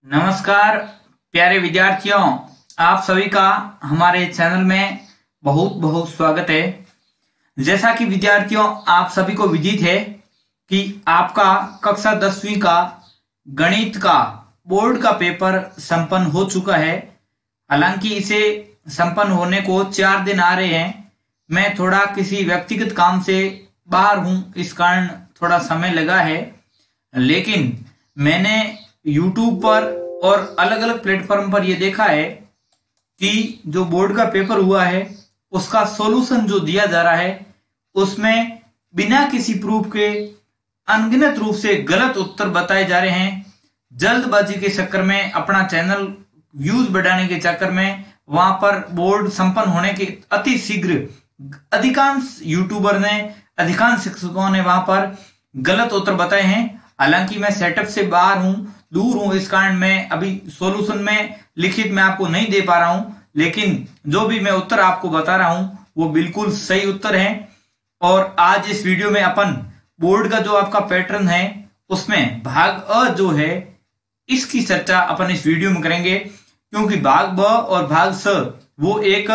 नमस्कार प्यारे विद्यार्थियों, आप सभी का हमारे चैनल में बहुत बहुत स्वागत है। जैसा कि विद्यार्थियों आप सभी को विदित है कि आपका कक्षा 10वीं का गणित का बोर्ड का पेपर संपन्न हो चुका है। हालांकि इसे संपन्न होने को 4 दिन आ रहे हैं। मैं थोड़ा किसी व्यक्तिगत काम से बाहर हूं, इस कारण थोड़ा समय लगा है। लेकिन मैंने YouTube पर और अलग अलग प्लेटफॉर्म पर यह देखा है कि जो बोर्ड का पेपर हुआ है उसका सॉल्यूशन जो दिया जा रहा है उसमें बिना किसी प्रूफ के अनगिनत रूप से गलत उत्तर बताए जा रहे हैं। जल्दबाजी के चक्कर में, अपना चैनल व्यूज बढ़ाने के चक्कर में वहां पर बोर्ड संपन्न होने के अति शीघ्र अधिकांश यूट्यूबर ने, अधिकांश शिक्षकों ने वहां पर गलत उत्तर बताए हैं। हालांकि मैं सेटअप से बाहर हूं, दूर हूं, इस कारण मैं अभी सॉल्यूशन में लिखित में आपको नहीं दे पा रहा हूं। लेकिन जो भी मैं उत्तर आपको बता रहा हूं वो बिल्कुल सही उत्तर है। और आज इस वीडियो में अपन बोर्ड का जो आपका पैटर्न है उसमें भाग अ जो है इसकी चर्चा अपन इस वीडियो में करेंगे, क्योंकि भाग ब और भाग स वो एक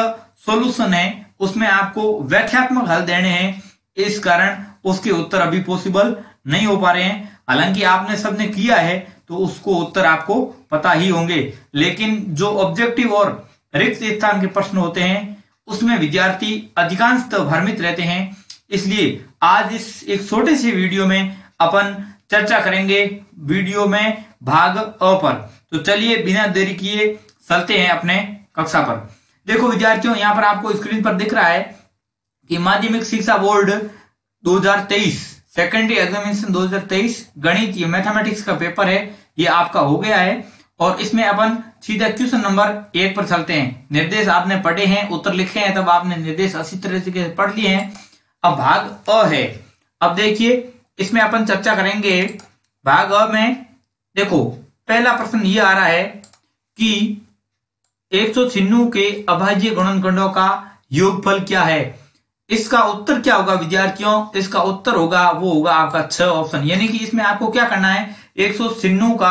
सॉल्यूशन है, उसमें आपको व्याख्यात्मक हल देने हैं। इस कारण उसके उत्तर अभी पॉसिबल नहीं हो पा रहे हैं। हालांकि आपने सबने किया है तो उसको उत्तर आपको पता ही होंगे। लेकिन जो ऑब्जेक्टिव और रिक्त स्थान के प्रश्न होते हैं उसमें विद्यार्थी अधिकांशतः भ्रमित रहते हैं। इसलिए आज इस एक छोटे से वीडियो में अपन चर्चा करेंगे वीडियो में भाग अ पर। तो चलिए बिना देरी किए चलते हैं अपने कक्षा पर। देखो विद्यार्थियों, यहाँ पर आपको स्क्रीन पर दिख रहा है कि माध्यमिक शिक्षा बोर्ड 2023 सेकेंडरी एग्जामिनेशन 2023 गणित, ये मैथमेटिक्स का पेपर है, ये आपका हो गया है। और इसमें अपन सीधा क्वेश्चन नंबर 1 पर चलते हैं। निर्देश आपने पढ़े हैं, उत्तर लिखे हैं, तब आपने निर्देश अच्छी तरह से पढ़ लिए हैं। अब भाग अ है। अब देखिए इसमें अपन चर्चा करेंगे। भाग अ में देखो पहला प्रश्न ये आ रहा है कि 196 के अभाज्य गुणनखंडों का योगफल क्या है। इसका उत्तर क्या होगा विद्यार्थियों? इसका उत्तर होगा वो होगा आपका 6 ऑप्शन। यानी कि इसमें आपको क्या करना है, 196 का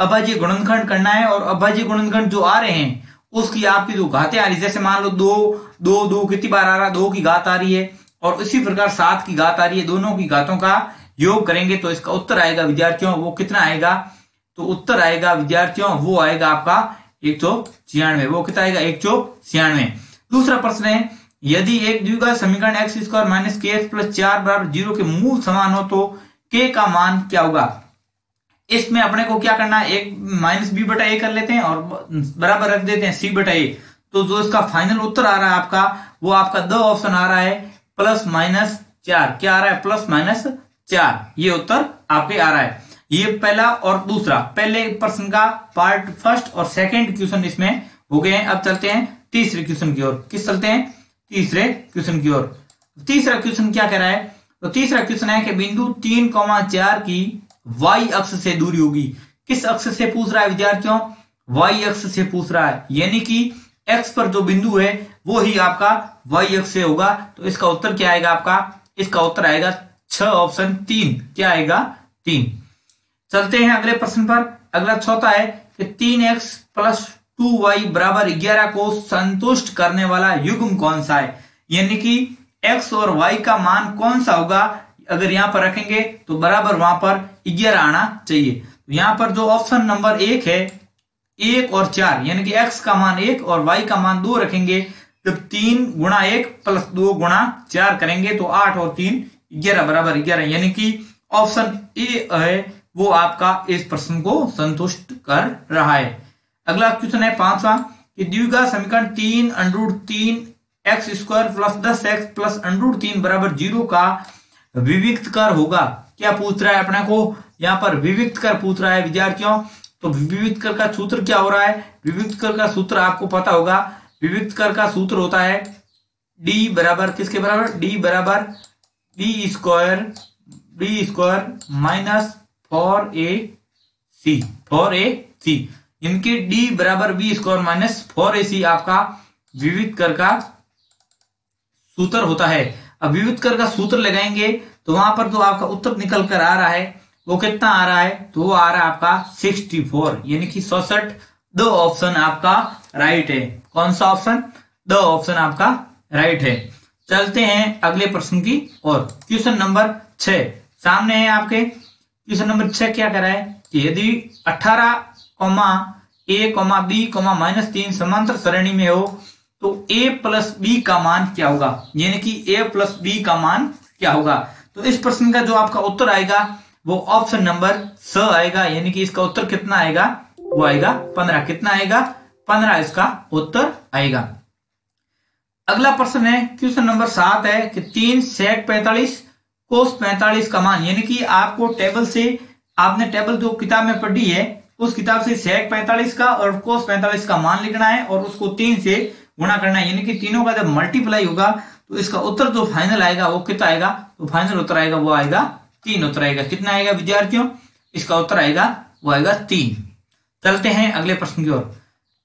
अभाज्य गुणनखंड करना है। और अभाज्य गुणनखंड जो आ रहे हैं उसकी आपकी जो घातें आ रही है, जैसे मान लो 2 कितनी बार आ रहा है, 2 की घात आ रही है और इसी प्रकार 7 की घात आ रही है, दोनों की घातों का योग करेंगे तो इसका उत्तर आएगा विद्यार्थियों वो कितना आएगा। तो उत्तर आएगा विद्यार्थियों वो आएगा आपका 196। वो कितना आएगा 196। दूसरा प्रश्न है, यदि एक द्विघात समीकरण x स्क्वायर माइनस के एक्स प्लस 4 बराबर 0 के मूल समान हो तो k का मान क्या होगा। इसमें अपने को क्या करना है, एक माइनस बी बटा ए कर लेते हैं और बराबर रख देते हैं सी बटा ए। तो जो इसका फाइनल उत्तर आ रहा है आपका वो आपका द ऑप्शन आ रहा है प्लस माइनस 4। क्या आ रहा है, प्लस माइनस 4। ये उत्तर आपके आ रहा है। ये पहला और दूसरा, पहले प्रश्न का पार्ट फर्स्ट और सेकेंड क्वेश्चन इसमें हो गए हैं। अब चलते हैं तीसरे क्वेश्चन की ओर। किस चलते हैं, तीसरे क्वेश्चन की ओर। तीसरा क्वेश्चन क्या कह रहा है, तो तीसरा क्वेश्चन है कि बिंदु 3,4 की y अक्ष से दूरी होगी। किस अक्ष से पूछ रहा है विद्यार्थियों, y अक्ष से पूछ रहा है। यानी कि x पर जो बिंदु है वो ही आपका y अक्ष से होगा। तो इसका उत्तर क्या आएगा आपका, इसका उत्तर आएगा 6 ऑप्शन 3। क्या आएगा 3। चलते हैं अगले प्रश्न पर। अगला चौथा है कि 3x प्लस 2y बराबर 11 को संतुष्ट करने वाला युग्म कौन सा है। यानी कि x और y का मान कौन सा होगा, अगर यहां पर रखेंगे तो बराबर वहां पर 11 आना चाहिए। तो यहां पर जो ऑप्शन नंबर 1 है 1 और 4, यानी कि x का मान 1 और y का मान 2 रखेंगे। जब 3 गुणा 1 प्लस 2 गुणा 4 करेंगे तो 8 और 3 11 बराबर 11। यानी कि ऑप्शन ए है वो आपका इस प्रश्न को संतुष्ट कर रहा है। अगला क्वेश्चन है 5वां कि द्विघात समीकरण 3√3 x square plus 10x plus √3 बराबर 0 का विविक्त कर होगा। क्या पूछ रहा है अपने को, यहाँ पर विविक्त कर पूछ रहा है विद्यार्थियों। तो विविक्त कर का सूत्र क्या हो रहा है, विविक्त कर का सूत्र आपको पता होगा। विविक्त कर का सूत्र होता है d बराबर किसके बराबर, d बराबर d स्क्वायर माइनस 4ac। इनके d बराबर b स्क्वायर माइनस 4ac आपका विविक्त कर का सूत्र होता है। अब विविध कर का सूत्र लगाएंगे तो वहां पर जो आपका उत्तर निकल कर आ रहा है वो कितना आ रहा है, तो वो आ रहा है आपका 64, यानी कि 66। दो ऑप्शन आपका राइट है। कौन सा ऑप्शन? दो ऑप्शन आपका राइट है। चलते हैं अगले प्रश्न की ओर। क्वेश्चन नंबर 6 सामने है आपके। क्वेश्चन नंबर 6 क्या कह रहा है कि यदि 18, a, b, -3 समांतर श्रेणी में हो तो a प्लस b का मान क्या होगा, यानी कि a प्लस b का मान क्या होगा। तो इस प्रश्न का जो आपका उत्तर आएगा वो ऑप्शन नंबर स आएगा, यानी कि इसका उत्तर कितना आएगा, वो आएगा 15। कितना आएगा? 15 इसका उत्तर आएगा। अगला प्रश्न है क्वेश्चन नंबर 7 है कि 3 sec 45 cos 45 का मान, यानी कि आपको टेबल से, आपने टेबल जो किताब में पढ़ी है उस किताब से sec 45 का और cos 45 का मान लिखना है और उसको 3 से गुणा करना है, यानी कि तीनों का जब मल्टीप्लाई होगा तो इसका उत्तर जो फाइनल आएगा वो कितना आएगा, तो फाइनल उत्तर आएगा वो आएगा 3 उत्तर आएगा। कितना आएगा विद्यार्थियों? इसका उत्तर आएगा वो आएगा 3। चलते हैं अगले प्रश्न की ओर।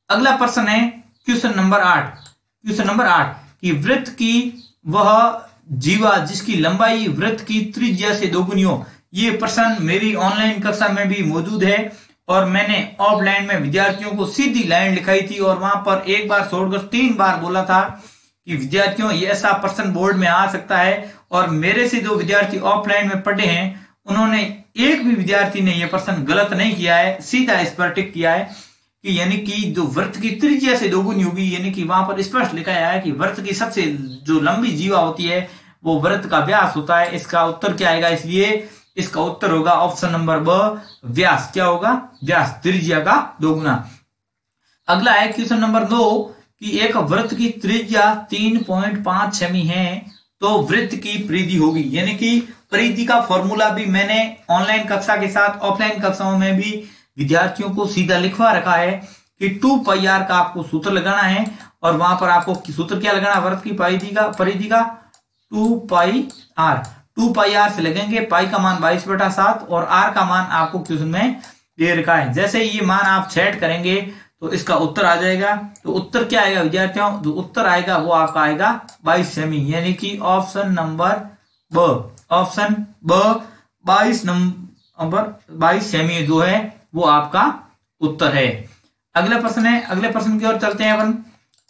अगला प्रश्न है क्वेश्चन नंबर 8। क्वेश्चन नंबर 8 कि वृत्त की वह जीवा जिसकी लंबाई वृत्त की त्रिज्या से दोगुनी हो। ये प्रश्न मेरी ऑनलाइन कक्षा में भी मौजूद है और मैंने ऑफलाइन में विद्यार्थियों को सीधी लाइन लिखाई थी और वहां पर एक बार छोड़कर 3 बार बोला था कि विद्यार्थियों ये ऐसा प्रश्न बोर्ड में आ सकता है। और मेरे से जो विद्यार्थी ऑफलाइन में पढ़े हैं उन्होंने, एक भी विद्यार्थी ने यह प्रश्न गलत नहीं किया है, सीधा इस पर टिक किया है कि यानी कि जो वृत्त की त्रिज्या से दोगुनी होगी, यानी कि वहां पर स्पष्ट लिखा है कि वृत्त की सबसे जो लंबी जीवा होती है वो वृत्त का व्यास होता है। इसका उत्तर क्या आएगा? इसलिए इसका उत्तर होगा ऑप्शन नंबर ब, व्यास। क्या होगा? व्यास, त्रिज्या का दोगुना। अगला है क्वेश्चन नंबर 2 कि एक वृत्त की त्रिज्या 3.5 सेमी है तो वृत्त की परिधि होगी, यानी कि परिधि का फॉर्मूला भी मैंने ऑनलाइन कक्षा के साथ ऑफलाइन कक्षाओं में भी विद्यार्थियों को सीधा लिखवा रखा है कि 2πr का आपको सूत्र लगाना है और वहां पर आपको सूत्र क्या लगाना है, वृत्त की परिधि का 2πr। 2πr से लगेंगे, पाई का मान 22/7 और r का मान आपको क्वेश्चन में दे रखा है। जैसे ये मान आप सेट करेंगे तो इसका उत्तर आ जाएगा। तो उत्तर क्या आएगा विद्यार्थियों? जो उत्तर आएगा वो आपका आएगा 22 सेमी, यानी कि ऑप्शन नंबर ब, ऑप्शन ब 22 सेमी जो है वो आपका उत्तर है। अगला प्रश्न है, अगले प्रश्न की ओर चलते हैं अपन।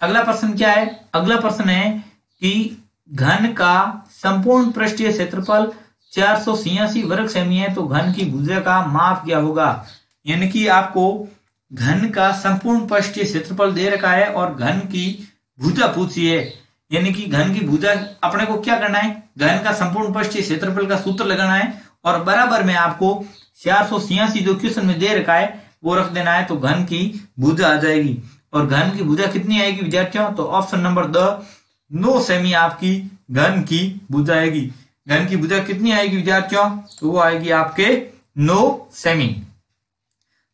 अगला प्रश्न क्या है? अगला प्रश्न है कि घन का संपूर्ण पृष्ठीय क्षेत्रफल 486 वर्ग सेमी है तो घन की भुजा का माप क्या होगा। यानी कि आपको घन का संपूर्ण पृष्ठीय क्षेत्रफल दे रखा है और घन की भुजा पूछी है। यानी कि घन की भुजा अपने को क्या करना है, घन का संपूर्ण पृष्ठीय क्षेत्रफल का सूत्र लगाना है और बराबर में आपको 486 जो क्वेश्चन में दे रखा है वो रख देना है तो घन की भुजा आ जाएगी। और घन की भुजा कितनी आएगी विद्यार्थियों? तो ऑप्शन नंबर द 9 सेमी आपकी घन की भुजा आएगी। घन की भुजा कितनी आएगी विद्यार्थियों? तो वो आएगी आपके 9 सेमी।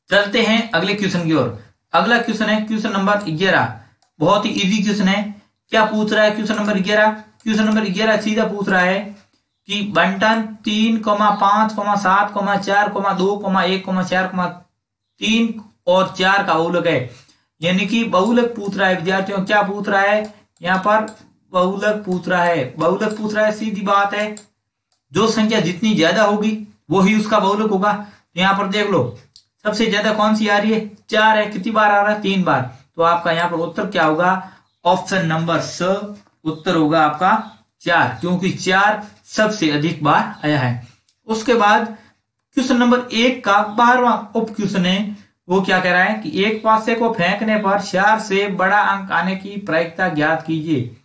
चलते हैं अगले क्वेश्चन की ओर। अगला क्वेश्चन है क्वेश्चन नंबर 11। बहुत ही इजी क्वेश्चन है। क्या पूछ रहा है क्वेश्चन नंबर 11? क्वेश्चन नंबर 11 सीधा पूछ रहा है कि बंटन 3, 5, 7, 4, 2, 1, 4, 3 और 4 का बहुलक है। यानी कि बहुलक पूछ रहा है विद्यार्थियों। क्या पूछ रहा है यहाँ पर? बहुलक पूछ रहा है। बहुलक पूछ रहा है, सीधी बात है, जो संख्या जितनी ज्यादा होगी वो ही उसका बहुलक होगा। तो यहाँ पर देख लो सबसे ज्यादा कौन सी आ रही है? 4 है। कितनी बार आ रहा है? 3 बार। तो आपका यहाँ पर उत्तर क्या होगा? ऑप्शन नंबर स उत्तर होगा आपका 4, क्योंकि 4 सबसे अधिक बार आया है। उसके बाद क्वेश्चन नंबर 1 का 12वां उप क्वेश्चन है। वो क्या कह रहा है कि एक पासे को फेंकने पर 4 से बड़ा अंक आने की प्रायिकता ज्ञात कीजिए।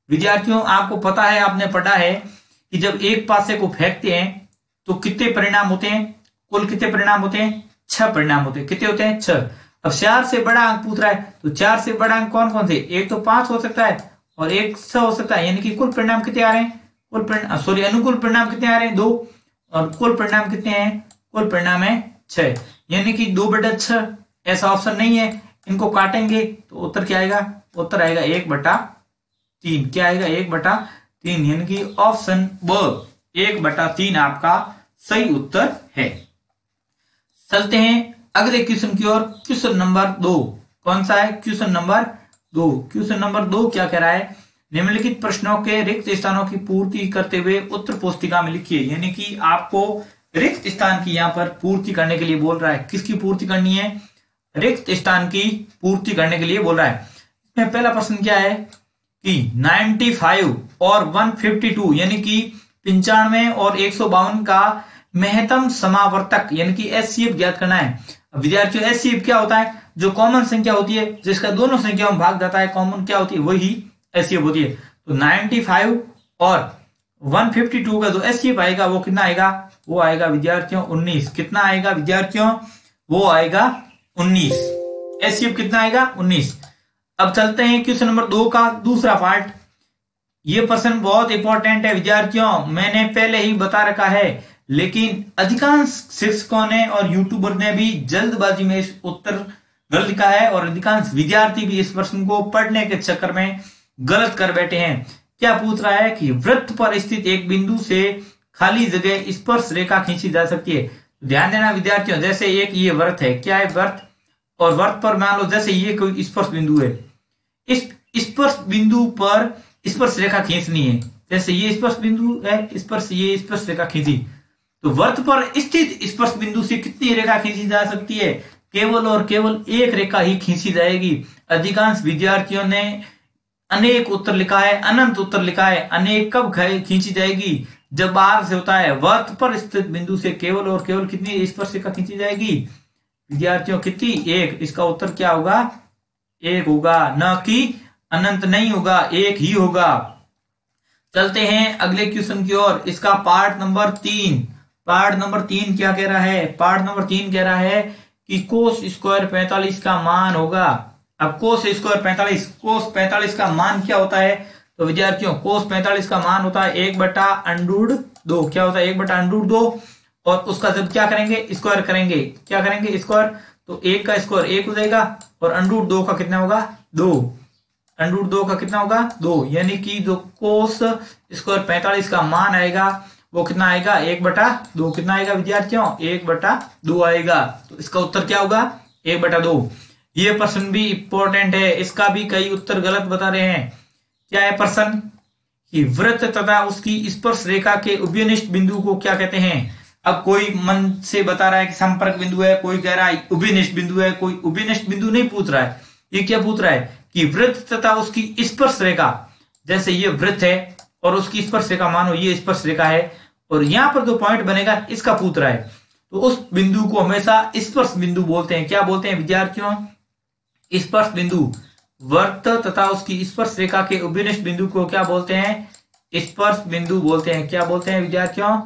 विद्यार्थियों आपको पता है, आपने पढ़ा है कि जब एक पासे को फेंकते हैं तो कितने परिणाम होते हैं? कुल कितने परिणाम होते हैं? 6 परिणाम होते हैं। कितने होते हैं? 6। अब 4 से बड़ा अंक पूछ रहा है तो 4 से बड़ा अंक कौन कौन से? एक तो 5 हो सकता है और एक 6 हो सकता है। यानी कि कुल परिणाम कितने आ रहे हैं? कुल परिणाम अनुकूल परिणाम कितने आ रहे हैं? 2। और कुल परिणाम कितने हैं? कुल परिणाम है 6। यानी कि 2/6 ऐसा ऑप्शन नहीं है। इनको काटेंगे तो उत्तर क्या आएगा? उत्तर आएगा 1/3। क्या आएगा? 1/3। यानी कि ऑप्शन ब 1/3 आपका सही उत्तर है। चलते हैं अगले क्वेश्चन की ओर। क्वेश्चन नंबर 2 कौन सा है? Question number 2। क्वेश्चन नंबर 2 क्या कह रहा है? निम्नलिखित प्रश्नों के रिक्त स्थानों की पूर्ति करते हुए उत्तर पुस्तिका में लिखिए। यानी कि आपको रिक्त स्थान की यहाँ पर पूर्ति करने के लिए बोल रहा है। किसकी पूर्ति करनी है? रिक्त स्थान की पूर्ति करने के लिए बोल रहा है। इसमें पहला प्रश्न क्या है कि 95 और 152 यानी कि 95 और 152 का महत्तम समावर्तक यानी कि एचसीएफ ज्ञात करना है। विद्यार्थियों एचसीएफ क्या होता है? जो कॉमन संख्या होती है जिसका दोनों संख्याओं में भाग जाता है, कॉमन क्या होती है? वही एचसीएफ होती है। तो 95 और 152 का जो एचसीएफ आएगा वो कितना आएगा? वो आएगा विद्यार्थियों 19। कितना आएगा विद्यार्थियों? वो आएगा 19। एचसीएफ कितना आएगा? 19। अब चलते हैं क्वेश्चन नंबर 2 का दूसरा पार्ट। ये प्रश्न बहुत इंपॉर्टेंट है विद्यार्थियों, मैंने पहले ही बता रखा है, लेकिन अधिकांश शिक्षकों ने और यूट्यूबर ने भी जल्दबाजी में इस उत्तर गलत लिखा है और अधिकांश विद्यार्थी भी इस प्रश्न को पढ़ने के चक्कर में गलत कर बैठे हैं। क्या पूछ रहा है कि वृत्त पर स्थित एक बिंदु से खाली जगह स्पर्श रेखा खींची जा सकती है। ध्यान देना विद्यार्थियों, जैसे एक ये वृत्त है, क्या है? वृत्त। और वृत्त पर मान लो जैसे ये कोई स्पर्श बिंदु है, इस स्पर्श बिंदु पर स्पर्श रेखा खींचनी है। जैसे ये स्पर्श बिंदु है, ये स्पर्श रेखा खींची, तो वृत्त पर स्थित स्पर्श बिंदु से कितनी रेखा खींची जा सकती है? केवल और केवल एक रेखा ही खींची जाएगी। अधिकांश विद्यार्थियों ने अनेक उत्तर लिखा है, अनंत उत्तर लिखा है। अनेक कब खींची जाएगी? जब बाहर से होता है। वृत्त पर स्थित बिंदु से केवल और केवल कितनी स्पर्श रेखा खींची जाएगी विद्यार्थियों? कितनी? एक। इसका उत्तर क्या होगा? एक होगा, न कि अनंत नहीं होगा, एक ही होगा। चलते हैं अगले क्वेश्चन की ओर। इसका पार्ट नंबर 3। पार्ट नंबर 3 क्या कह रहा है? पार्ट नंबर 3 कह रहा है कि कोस स्क्वायर 45 का मान होगा। अब कोस स्क्वायर 45, कोस 45 का मान क्या होता है? तो विद्यार्थियों कोस 45 का मान होता है 1/√2। क्या होता है? 1/√2। और उसका जब क्या करेंगे? स्क्वायर करेंगे। क्या करेंगे? स्क्वायर। तो 1 का स्क्वायर 1 हो जाएगा और √2 का कितना होगा? 2। √2 का कितना होगा? 2। यानी कि जो कोस स्क्वायर 45 का मान आएगा वो कितना आएगा? 1/2। कितना आएगा विद्यार्थियों? 1/2 आएगा। तो इसका उत्तर क्या होगा? 1/2। ये प्रश्न भी इंपॉर्टेंट है, इसका भी कई उत्तर गलत बता रहे हैं। क्या है प्रश्न? कि वृत्त तथा उसकी स्पर्श रेखा के उभयनिष्ठ बिंदु को क्या कहते हैं? अब कोई मन से बता रहा है कि संपर्क बिंदु है, कोई कह रहा है उभयनिष्ठ बिंदु है, कोई उभयनिष्ठ बिंदु नहीं पूछ रहा है। ये क्या पूछ रहा है कि वृत्त तथा उसकी स्पर्श रेखा, जैसे ये वृत्त है और उसकी स्पर्श रेखा मानो ये स्पर्श रेखा है और यहां पर जो पॉइंट बनेगा इसका पूछ रहा है। तो उस बिंदु को हमेशा स्पर्श बिंदु बोलते हैं। क्या बोलते हैं विद्यार्थियों? स्पर्श बिंदु। वृत्त तथा उसकी स्पर्श रेखा के उभयनिष्ठ बिंदु को क्या बोलते हैं? स्पर्श बिंदु बोलते हैं। क्या बोलते हैं विद्यार्थियों?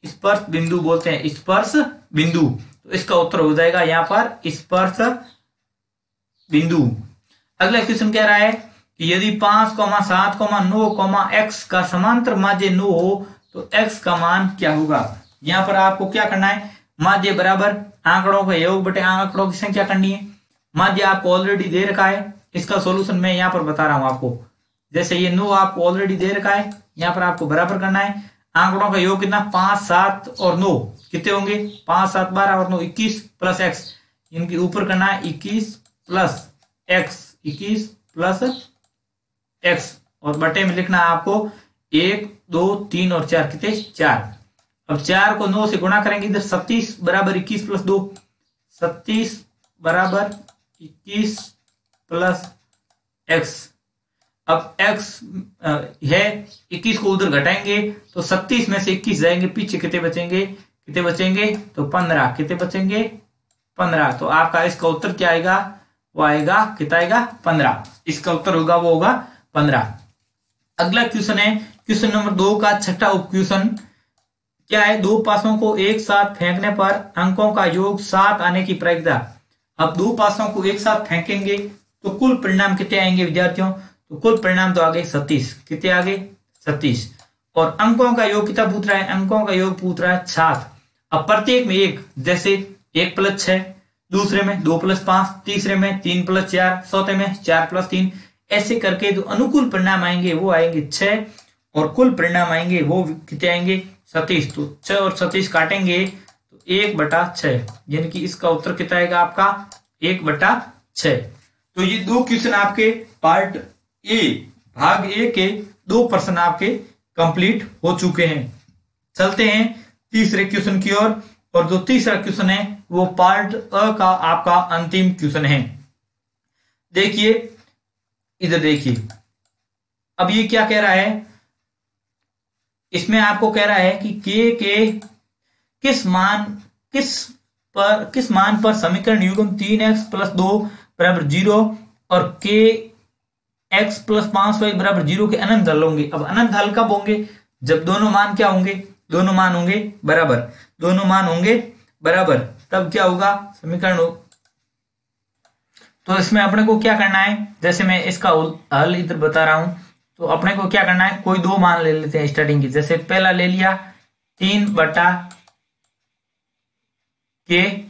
स्पर्श बिंदु बोलते हैं। स्पर्श बिंदु। तो इसका उत्तर हो जाएगा यहाँ पर स्पर्श बिंदु। अगला क्वेश्चन कह रहा है कि यदि 5, 7, 9, x का समांतर माध्य 9 हो तो x का मान क्या होगा? यहाँ पर आपको क्या करना है? माध्य बराबर आंकड़ों का योग बटे आंकड़ों की संख्या करनी है। माध्य आपको ऑलरेडी दे रखा है, इसका सॉल्यूशन मैं यहाँ पर बता रहा हूं आपको। जैसे ये 9 आपको ऑलरेडी दे रखा है, यहाँ पर आपको बराबर करना है। आंकड़ों का योग कितना? 5, 7 और 9 कितने होंगे? 5, 7, 12 और 9 21 प्लस x। इनके ऊपर करना है 21 प्लस x, 21 प्लस x और बटे में लिखना है आपको 1, 2, 3 और 4 कितने? 4। अब 4 को 9 से गुणा करेंगे, इधर 37 बराबर 21 प्लस 2, 37 बराबर 21 प्लस x। अब x है 21 को उधर घटाएंगे तो 37 में से 21 जाएंगे, पीछे कितने बचेंगे? कितने बचेंगे? तो 15। कितने बचेंगे? 15। तो आपका इसका उत्तर क्या आएगा? वो आएगा कितना आएगा? 15। इसका उत्तर होगा वो होगा 15। अगला क्वेश्चन है क्वेश्चन नंबर 2 का छठा उप क्वेश्चन। क्या है? 2 पासों को एक साथ फेंकने पर अंकों का योग 7 आने की प्रक्रिया। अब 2 पासों को एक साथ फेंकेंगे तो कुल परिणाम कितने आएंगे विद्यार्थियों? तो कुल परिणाम तो आ गए 37। कितने आ गए? 37। और अंकों का योग कितना पूछ रहा है? अंकों का योग पूछ रहा है 7। अब प्रत्येक में एक, जैसे 1 + 6, दूसरे में 2 + 5, तीसरे में 3 + 4, चौथे में 4 + 3, ऐसे करके जो अनुकूल परिणाम आएंगे वो आएंगे 6 और कुल परिणाम आएंगे वो कितने आएंगे? 37। तो 6 और 37 काटेंगे तो 1/6, यानी कि इसका उत्तर कितना आएगा आपका? 1/6। तो ये 2 क्वेश्चन आपके पार्ट ए, भाग ए के 2 प्रश्न आपके कंप्लीट हो चुके हैं। चलते हैं तीसरे क्वेश्चन की ओर। और जो तीसरा क्वेश्चन है वो पार्ट अ का आपका अंतिम क्वेश्चन है। देखिए इधर देखिए, अब ये क्या कह रहा है, इसमें आपको कह रहा है कि के किस मान पर समीकरण युग्म 3x + 2 = 0 और के x + 5y = 0 के अनंत हल होंगे। अब अनंत हल कब होंगे, जब दोनों मान क्या होंगे, दोनों मान होंगे बराबर, दोनों मान होंगे बराबर, तब क्या होगा समीकरण हो। तो इसमें अपने को क्या करना है, जैसे मैं इसका हल इधर बता रहा हूं, तो अपने को क्या करना है, कोई दो मान ले लेते हैं स्टार्टिंग की। जैसे पहला ले लिया 3/k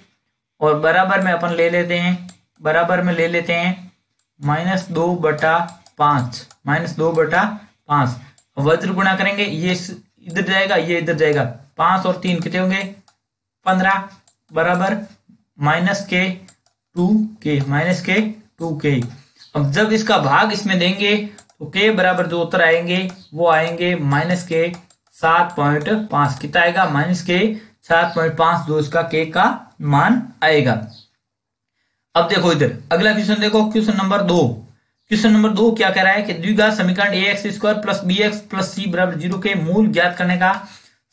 और बराबर में अपन ले लेते हैं, बराबर में ले लेते हैं -2/5, -2/5। वज्र गुणा करेंगे, ये इधर जाएगा, ये इधर जाएगा, 5 और 3 कितने होंगे 15 बराबर -2k। अब जब इसका भाग इसमें देंगे तो k बराबर जो उत्तर आएंगे वो आएंगे -7.5। कितना आएगा -7.5, जो इसका k का मान आएगा। अब देखो इधर अगला क्वेश्चन देखो, क्वेश्चन नंबर 2। क्वेश्चन नंबर 2 क्या कह रहा है कि द्विघात समीकरण ax² + bx + c = 0 के मूल ज्ञात करने का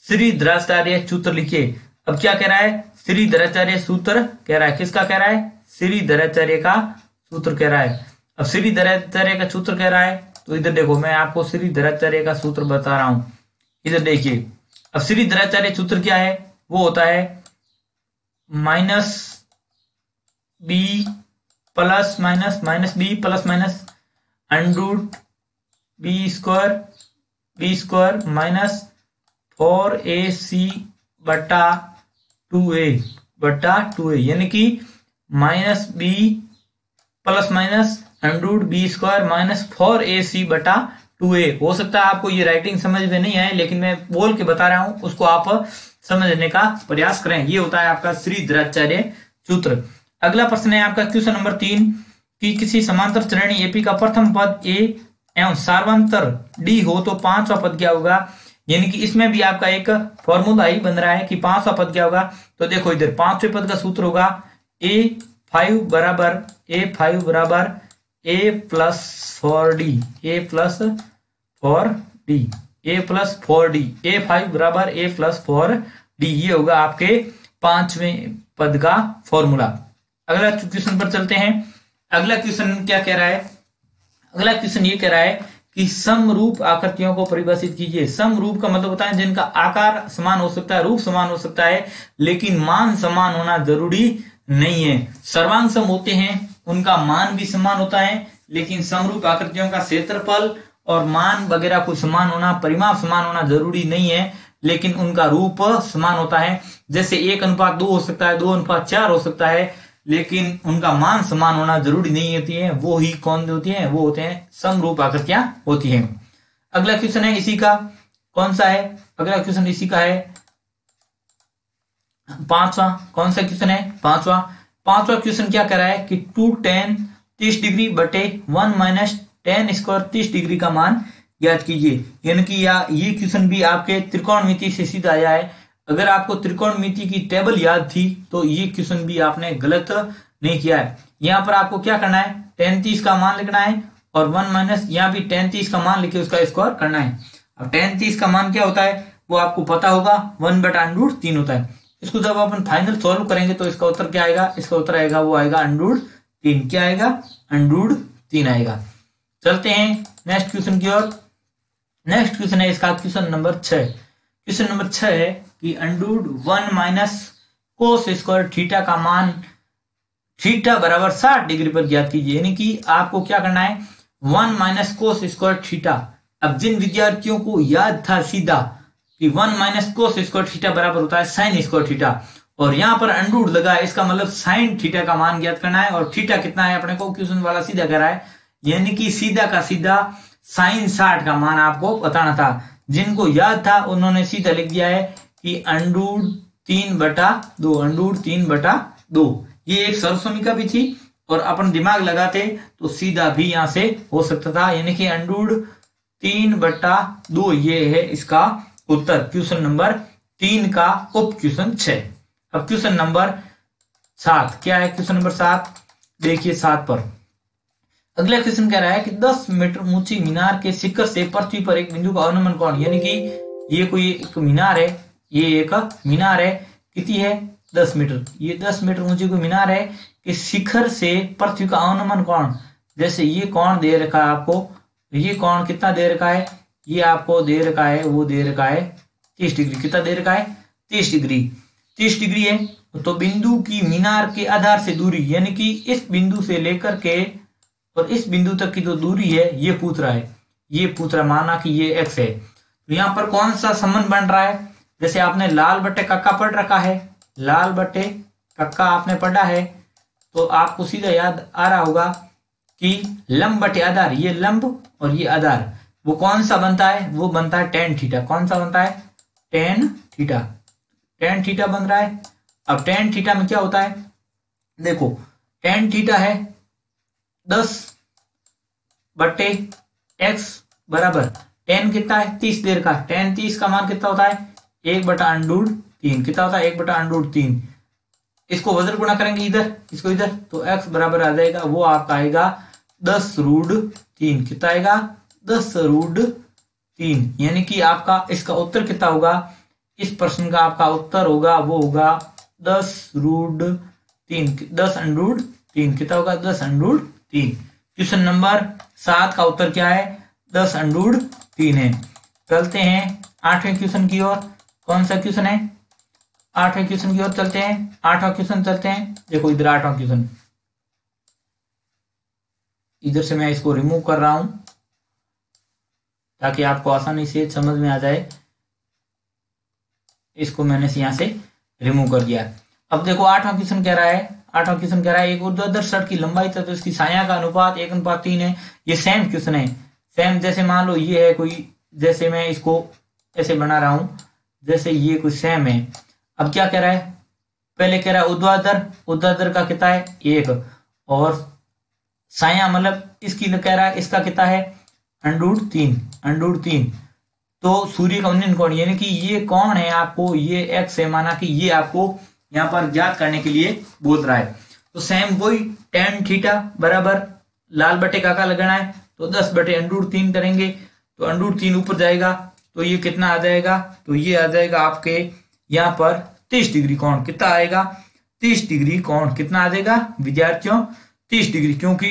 श्रीधराचार्य सूत्र लिखिए। अब क्या कह रहा है, श्रीधराचार्य सूत्र कह रहा है, किसका कह रहा है, श्रीधराचार्य का सूत्र कह रहा है। अब श्रीधराचार्य का सूत्र कह रहा है, तो इधर देखो मैं आपको श्रीधराचार्य का सूत्र बता रहा हूं, इधर देखिए। अब श्रीधराचार्य सूत्र क्या है, वो होता है -b + -b + -2a, यानी कि -b ± √b² - 4ac/2a। हो सकता है आपको ये राइटिंग समझ में नहीं आए, लेकिन मैं बोल के बता रहा हूं, उसको आप समझने का प्रयास करें। ये होता है आपका श्रीधराचार्य सूत्र। अगला प्रश्न है आपका क्वेश्चन नंबर 3 कि किसी समांतर श्रेणी एपी का प्रथम पद ए एवं सार्वंतर डी हो तो पांचवा पद क्या होगा। यानी कि इसमें भी आपका एक फॉर्मूला ही बन रहा है कि पांचवा पद क्या होगा। तो देखो इधर पांचवें पद का सूत्र होगा a5 बराबर a + 4d, a + 4d, a5 बराबर a + 4d। ये होगा आपके पांचवें पद का फॉर्मूला। अगला क्वेश्चन पर चलते हैं। अगला क्वेश्चन क्या कह रहा है, अगला क्वेश्चन ये कह रहा है कि समरूप आकृतियों को परिभाषित कीजिए। समरूप का मतलब होता है जिनका आकार समान हो सकता है, रूप समान हो सकता है, लेकिन मान समान होना जरूरी नहीं है। सर्वांग सम होते हैं, उनका मान भी समान होता है, लेकिन समरूप आकृतियों का क्षेत्रफल और मान वगैरह को समान होना, परिमाप समान होना जरूरी नहीं है, लेकिन उनका रूप समान होता है। जैसे 1:2 हो सकता है, 2:4 हो सकता है, लेकिन उनका मान समान होना जरूरी नहीं होती है। वो ही कौन होती है, वो होते हैं समरूप आकृतियां होती हैं। अगला क्वेश्चन है इसी का, कौन सा है, अगला क्वेश्चन इसी का है पांचवा। कौन सा क्वेश्चन है, पांचवा। पांचवा क्वेश्चन क्या कर रहा है कि 2tan 30 डिग्री बटे 1 - tan स्क्वायर 30 डिग्री का मान ज्ञात कीजिए। यानी कि ये क्वेश्चन भी आपके त्रिकोणमिति से सीधा आया है। अगर आपको त्रिकोणमिति की टेबल याद थी तो ये क्वेश्चन भी आपने गलत नहीं किया है। यहाँ पर आपको क्या करना है, tan 30 का मान लिखना है और 1 - यहाँ भी tan 30 का मान लिखे उसका स्क्वायर करना है। अब tan 30 का मान क्या होता है वो आपको पता होगा, 1/√3 होता है। इसको जब अपन फाइनल सॉल्व करेंगे तो इसका उत्तर क्या आएगा, इसका उत्तर आएगा वो आएगा √3। क्या आएगा, √3 आएगा। चलते हैं नेक्स्ट क्वेश्चन की ओर। नेक्स्ट क्वेश्चन है इसका क्वेश्चन नंबर 6। क्वेश्चन नंबर 6 है कि √1 - cos² थीटा का मान थीटा बराबर 60 डिग्री पर ज्ञात कीजिए। यानी कि आपको क्या करना है, 1 - cos² थीटा। अब जिन विद्यार्थियों को याद था सीधा कि 1 - cos² थीटा बराबर होता है sin² थीटा, और यहाँ पर अंडरूट लगा है, इसका मतलब sin थीटा का मान ज्ञात करना है। और थीटा कितना है अपने को क्वेश्चन वाला सीधा कर रहा है, यानी कि सीधा का सीधा sin 60 का मान आपको बताना था। जिनको याद था उन्होंने सीधा लिख दिया है कि √3/2। ये एक सर्वसमीका भी थी और अपन दिमाग लगाते तो सीधा भी यहां से हो सकता था, यानी कि √3/2 ये है इसका उत्तर क्वेश्चन नंबर 3 का उप क्वेश्चन 6। अब क्वेश्चन नंबर 7 क्या है? क्वेश्चन नंबर 7 देखिए 7 पर अगला क्वेश्चन कह रहा है कि 10 मीटर ऊंची मीनार के शिखर से पृथ्वी पर एक बिंदु का अनुमान कौन? यानी कि ये कोई एक मीनार है, ये एक मीनार है, कितनी है? 10 मीटर। ये 10 मीटर ऊंची कोई मीनार है कि शिखर से पृथ्वी का अनुमान कौन? जैसे ये कौन दे रखा है आपको, ये कौन कितना दे रखा है? ये आपको दे रखा है, वो दे रखा है 30 डिग्री। कितना दे रखा है? 30 डिग्री। 30 डिग्री है तो बिंदु की मीनार के आधार से दूरी, यानी कि इस बिंदु से लेकर के और इस बिंदु तक की जो दूरी है ये पूछ रहा है। ये पूछ रहा, माना कि ये x है, तो यहाँ पर कौन सा संबंध बन रहा है? जैसे आपने लाल बट्टे कक्का पढ़ रखा है, लाल बट्टे कक्का आपने पढ़ा है, तो आपको सीधा याद आ रहा होगा कि लंब बटे आधार, ये लंब और ये आधार, वो कौन सा बनता है? वो बनता है tan थीटा। कौन सा बनता है? tan theta. tan थीटा बन रहा है। अब tan थीटा में क्या होता है? देखो tan थीटा है 10 बट्टे x बराबर tan कितना है? 30 देर का। tan 30 का मान कितना होता है? 1/√3। कितना होता है? 1/√3। इसको वज्र गुणा करेंगे इधर, इसको इधर, तो x बराबर आ जाएगा, वो आपका आएगा 10√3। कितना आएगा? 10√3। यानी कि आपका इसका उत्तर कितना होगा? इस प्रश्न का आपका उत्तर होगा, वो होगा 10√3। 10√3 कितना होगा? 10√3। क्वेश्चन नंबर 7 का उत्तर क्या है? 10√3 है। चलते हैं 8वें क्वेश्चन की ओर। कौन सा क्वेश्चन है? 8वें क्वेश्चन की ओर चलते हैं। 8वां क्वेश्चन चलते हैं। देखो इधर 8वां क्वेश्चन, इधर से मैं इसको रिमूव कर रहा हूं ताकि आपको आसानी से समझ में आ जाए। इसको मैंने यहां से रिमूव कर दिया। अब देखो 8वां क्वेश्चन कह रहा है, 8वां क्वेश्चन कह रहा है एक ऊर्ध्वाधर सड़क की लंबाई तथा इसकी छाया का अनुपात 1:3 है। ये सेम क्वेश्चन है। सेम जैसे मान लो ये है कोई, जैसे मैं इसको ऐसे बना रहा हूं, जैसे ये कोई सेम है। अब क्या कह रहा है? पहले कह रहा है ऊर्ध्वाधर, ऊर्ध्वाधर का कितना है? 1, और छाया मतलब इसकी कह रहा है इसका कितना है? √3। तो सूर्य का उन्नयन कोण, यानी कि ये कौन है आपको? ये x है, माना कि ये आपको यहाँ पर ज्ञात करने के लिए बोल रहा है। तो सेम वही tan थीटा बराबर लाल बटे का लगाना है, तो 10/√3 करेंगे तो √3 ऊपर जाएगा, तो ये कितना आ जाएगा? तो ये आ जाएगा आपके यहाँ पर 30 डिग्री कोण। कितना आएगा? 30 डिग्री कोण। कितना आ जाएगा विद्यार्थियों? 30 डिग्री, क्योंकि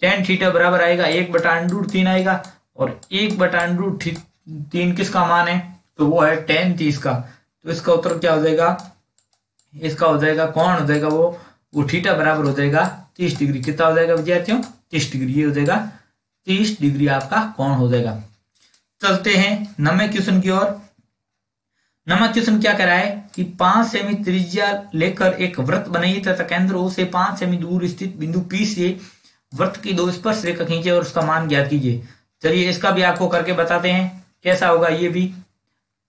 tan थीटा बराबर आएगा 1/√3 आएगा, और 1/√3 किसका मान है? तो वो है tan 30 का। तो इसका उत्तर क्या हो जाएगा? इसका हो जाएगा कौन हो जाएगा? वो थीटा बराबर हो जाएगा 30 डिग्री। कितना हो जाएगा विद्यार्थियों? 30 डिग्री। ये हो जाएगा 30 डिग्री आपका कौन हो जाएगा। चलते हैं 9वें क्वेश्चन की ओर। 9वां क्वेश्चन क्या कह रहा है कि 5 सेमी त्रिज्या लेकर एक वृत्त बनाइए तथा केंद्र O से 5 सेमी दूर स्थित बिंदु P से वृत्त की 2 स्पर्श रेखा खींचे और उसका मान ज्ञात कीजिए। चलिए इसका भी आपको करके बताते हैं कैसा होगा। ये भी,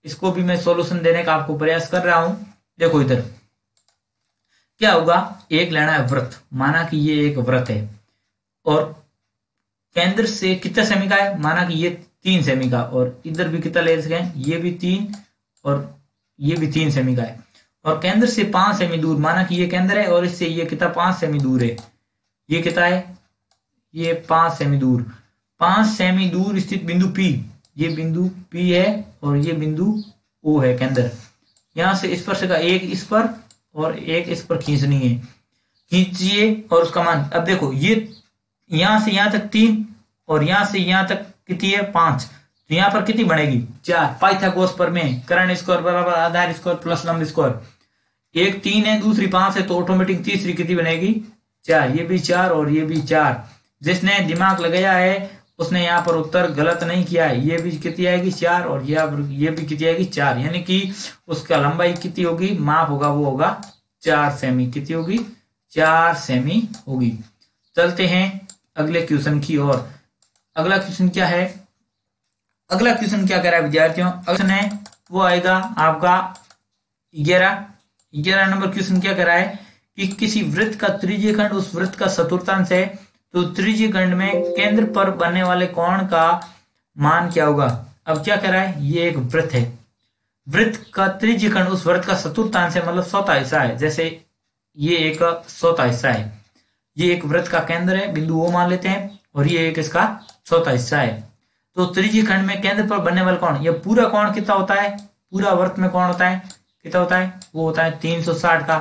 इसको भी मैं सॉल्यूशन देने का आपको प्रयास कर रहा हूं। देखो इधर क्या होगा? एक लेना है वृत्त, माना कि ये एक वृत्त है, और केंद्र से कितना सेमी का है? माना कि ये 3 सेमी का, और इधर भी कितना ले सकें? ये भी 3 और ये भी 3 सेमी का है, और केंद्र से 5 सेमी दूर, माना कि ये केंद्र है और इससे ये कितना 5 सेमी दूर है। ये कितना है? ये 5 सेमी दूर। 5 सेमी दूर स्थित बिंदु P, ये बिंदु P है और ये बिंदु O है केंद्र। यहां से स्पर्श का एक इस पर और एक इस पर खींचनी है, खींचिए और उसका मान। अब देखो ये यहां से यहां तक 3 और यहां से यहां तक कितनी है? 5, तो यहां पर कितनी बनेगी? 4। पाइथागोरस प्रमेय, कर्ण स्क्वायर बराबर आधार स्क्वायर प्लस लंब स्क्वायर। एक 3 है, दूसरी 5 है, तो ऑटोमेटिक तीसरी कितनी बनेगी? 4। ये भी 4 और ये भी 4। जिसने दिमाग लगाया है उसने यहाँ पर उत्तर गलत नहीं किया है। ये भी कितनी आएगी? 4, और ये भी कितनी आएगी? 4। यानी कि उसका लंबाई कितनी होगी? माप होगा वो होगा 4 सेमी। कितनी होगी? 4 सेमी होगी। चलते हैं अगले क्वेश्चन की ओर। अगला क्वेश्चन क्या है? अगला क्वेश्चन क्या कह रहा है विद्यार्थियों? क्वेश्चन है वो आएगा आपका 11 नंबर क्वेश्चन क्या कह रहा है कि किसी वृत्त का त्रिज्यीय खंड उस वृत्त का चतुर्थांश है, तो त्रिज्यीय खंड में केंद्र पर बनने वाले कोण का मान क्या होगा? अब क्या कह रहा है? ये एक वृत्त है, वृत्त का त्रिज्यीय खंड उस वृत्त का चतुर्थांश है, मतलब चौथा हिस्सा है। जैसे ये एक चौथा हिस्सा है, ये एक वृत्त का केंद्र है, बिंदु ओ मान लेते हैं, और ये एक इसका चौथा हिस्सा है। तो त्रिज्यीय खंड में केंद्र पर बनने वाला कोण, ये पूरा कोण कितना होता है, पूरा वृत्त में कोण होता है कितना होता है, वो होता है 360 का।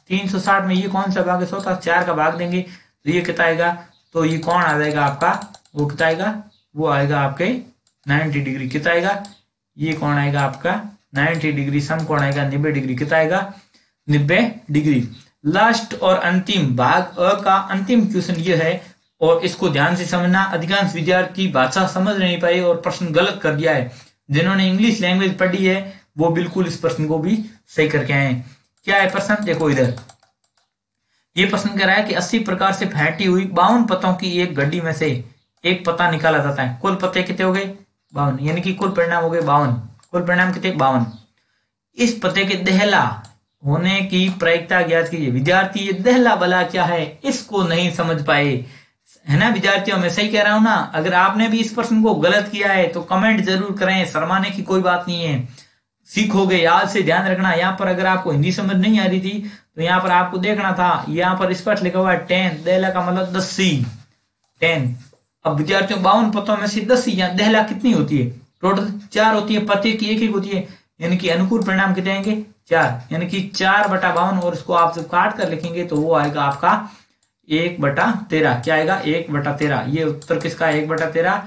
360 में ये कौन सा भाग है, चौथा, 4 का भाग देंगे तो ये कितना आएगा, तो ये कोण आ जाएगा आपका, वो कितना आएगा, वो आएगा आपके 90 डिग्री। कितना आएगा, ये कोण आएगा आपका 90 डिग्री, समकोण आएगा 90 डिग्री। कितना आएगा, 90 डिग्री। लास्ट और अंतिम भाग अ का अंतिम क्वेश्चन ये है, और इसको ध्यान से समझना। अधिकांश विद्यार्थी भाषा समझ नहीं पाए और प्रश्न गलत कर दिया है। जिन्होंने इंग्लिश लैंग्वेज पढ़ी है वो बिल्कुल इस प्रश्न को भी सही करके आए हैं। क्या है प्रश्न, देखो इधर ये प्रश्न कह रहा है कि 80 प्रकार से फेंटी हुई 52 पत्तों की एक गड्डी में से एक पत्ता निकाला जाता है। कुल पत्ते कितने हो गए, 52, यानी कि कुल परिणाम हो गए 52। कुल परिणाम कितने, 52। इस पत्ते के देहला होने की प्रायिकता ज्ञात कीजिए। विद्यार्थी ये देहला भला क्या है, इसको नहीं समझ पाए, है ना विद्यार्थियों, मैं सही कह रहा हूं ना। अगर आपने भी इस प्रश्न को गलत किया है तो कमेंट जरूर करें, शर्माने की कोई बात नहीं है, सीखोगे। आज से ध्यान रखना, यहाँ पर अगर आपको हिंदी समझ नहीं आ रही थी तो यहाँ पर आपको देखना था, यहाँ पर स्पष्ट लिखा हुआ है 10, देहला का मतलब 10। अब विद्यार्थियों 52 पत्तों में से 10, यहाँ देहला कितनी होती है, टोटल 4 होती है, पत्ते की एक होती है, यानी कि अनुकूल परिणाम कितने आएंगे, 4, यानी कि 4/52। और इसको आप जब काट कर लिखेंगे तो वो आएगा आपका 1/13। क्या आएगा, 1/13। ये उत्तर किसका, 1/13।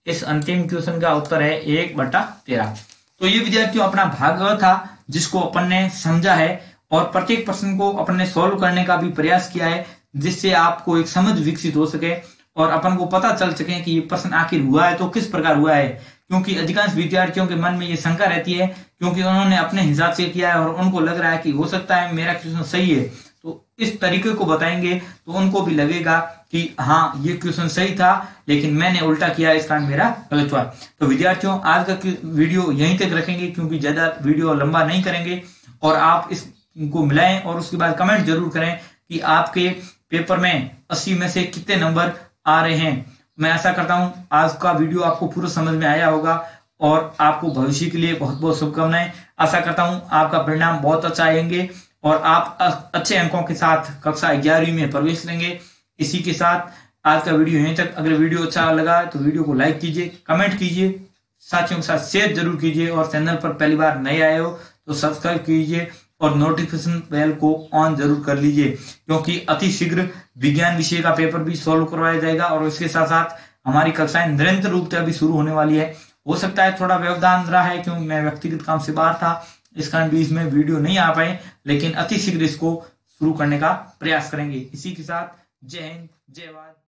इस अंतिम क्वेश्चन का उत्तर है 1/13। तो ये विद्यार्थियों अपना भाग था जिसको अपन ने समझा है, और प्रत्येक प्रश्न को अपन ने सॉल्व करने का भी प्रयास किया है, जिससे आपको एक समझ विकसित हो सके और अपन को पता चल सके कि ये प्रश्न आखिर हुआ है तो किस प्रकार हुआ है। क्योंकि अधिकांश विद्यार्थियों के मन में ये शंका रहती है, क्योंकि उन्होंने अपने हिसाब से किया है और उनको लग रहा है कि हो सकता है मेरा क्वेश्चन सही है, तो इस तरीके को बताएंगे तो उनको भी लगेगा कि हाँ ये क्वेश्चन सही था लेकिन मैंने उल्टा किया, इस कारण मेरा गलत हुआ। तो विद्यार्थियों आज का वीडियो यहीं तक रखेंगे, क्योंकि ज्यादा वीडियो लंबा नहीं करेंगे, और आप इसको मिलाएं और उसके बाद कमेंट जरूर करें कि आपके पेपर में 80 में से कितने नंबर आ रहे हैं। मैं आशा करता हूं आज का वीडियो आपको पूरा समझ में आया होगा, और आपको भविष्य के लिए बहुत बहुत शुभकामनाएं। आशा करता हूं आपका परिणाम बहुत अच्छा आएंगे और आप अच्छे अंकों के साथ कक्षा 11वीं में प्रवेश लेंगे। इसी के साथ आज का वीडियो यहीं तक। अगर वीडियो अच्छा लगा तो वीडियो को लाइक कीजिए, कमेंट कीजिए, साथियों के साथ शेयर जरूर कीजिए, और चैनल पर पहली बार नए आए हो तो सब्सक्राइब कीजिए और नोटिफिकेशन बेल को ऑन जरूर कर लीजिए, क्योंकि अति शीघ्र विज्ञान विषय का पेपर भी सॉल्व करवाया जाएगा, और इसके साथ साथ हमारी कक्षाएं निरंतर रूप से अभी शुरू होने वाली है। हो सकता है थोड़ा व्यवधान रहा है क्योंकि मैं व्यक्तिगत काम से बाहर था, इस कारण भी इसमें वीडियो नहीं आ पाए, लेकिन अति शीघ्र इसको शुरू करने का प्रयास करेंगे। इसी के साथ जय हिंद, जय भारत।